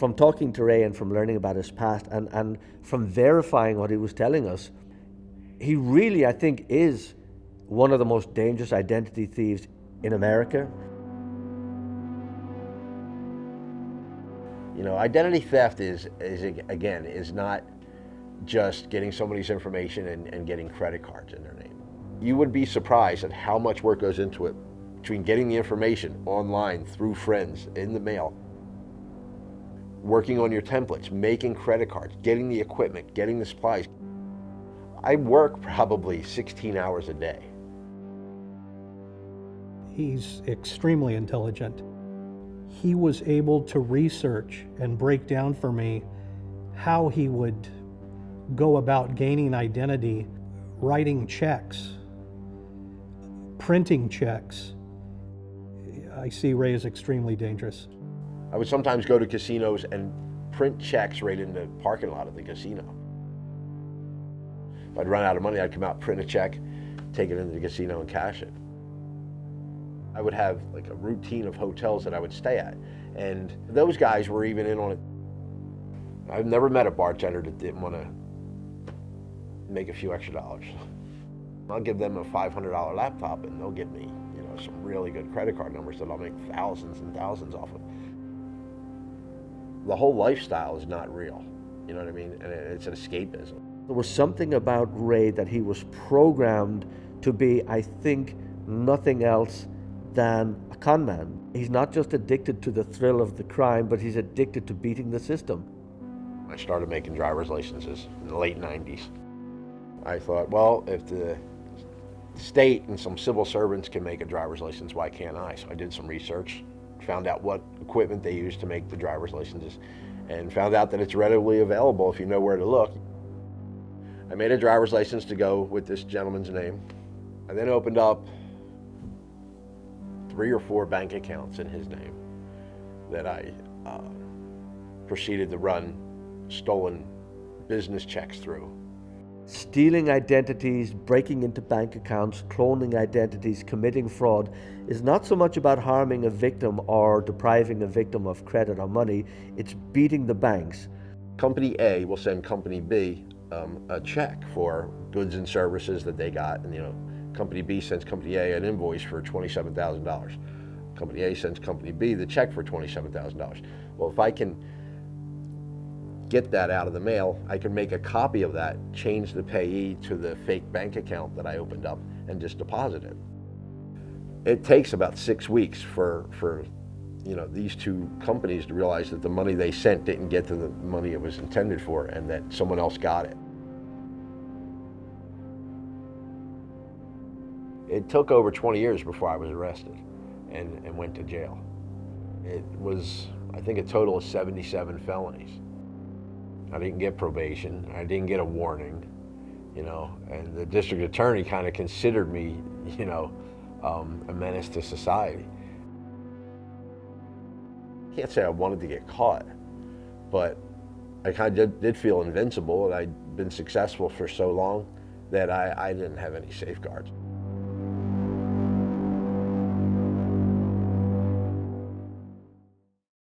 From talking to Ray and from learning about his past and from verifying what he was telling us, he really, I think, is one of the most dangerous identity thieves in America. You know, identity theft is not just getting somebody's information and getting credit cards in their name. You would be surprised at how much work goes into it, between getting the information online, through friends, in the mail, working on your templates, making credit cards, getting the equipment, getting the supplies. I work probably 16 hours a day. He's extremely intelligent. He was able to research and break down for me how he would go about gaining identity, writing checks, printing checks. I see Ray as extremely dangerous. I would sometimes go to casinos and print checks right in the parking lot of the casino. If I'd run out of money, I'd come out, print a check, take it into the casino and cash it. I would have like a routine of hotels that I would stay at, and those guys were even in on it. I've never met a bartender that didn't want to make a few extra dollars. I'll give them a $500 laptop and they'll give me, you know, some really good credit card numbers that I'll make thousands and thousands off of. The whole lifestyle is not real, you know what I mean? And it's an escapism. There was something about Ray that he was programmed to be, I think, nothing else than a con man. He's not just addicted to the thrill of the crime, but he's addicted to beating the system. I started making driver's licenses in the late 90s. I thought, well, if the state and some civil servants can make a driver's license, why can't I? So I did some research, found out what equipment they use to make the driver's licenses, and found out that it's readily available if you know where to look. I made a driver's license to go with this gentleman's name. I then opened up 3 or 4 bank accounts in his name that I proceeded to run stolen business checks through. Stealing identities, breaking into bank accounts, cloning identities, committing fraud is not so much about harming a victim or depriving a victim of credit or money, it's beating the banks. Company A will send Company B a check for goods and services that they got, and you know, Company B sends Company A an invoice for $27,000. Company A sends Company B the check for $27,000. Well, if I can get that out of the mail, I can make a copy of that, change the payee to the fake bank account that I opened up, and just deposit it. It takes about 6 weeks for you know, these two companies to realize that the money they sent didn't get to the money it was intended for, and that someone else got it. It took over 20 years before I was arrested and went to jail. It was, I think, a total of 77 felonies. I didn't get probation, I didn't get a warning, you know, and the district attorney kind of considered me, you know, a menace to society. I can't say I wanted to get caught, but I kind of did feel invincible, and I'd been successful for so long that I didn't have any safeguards.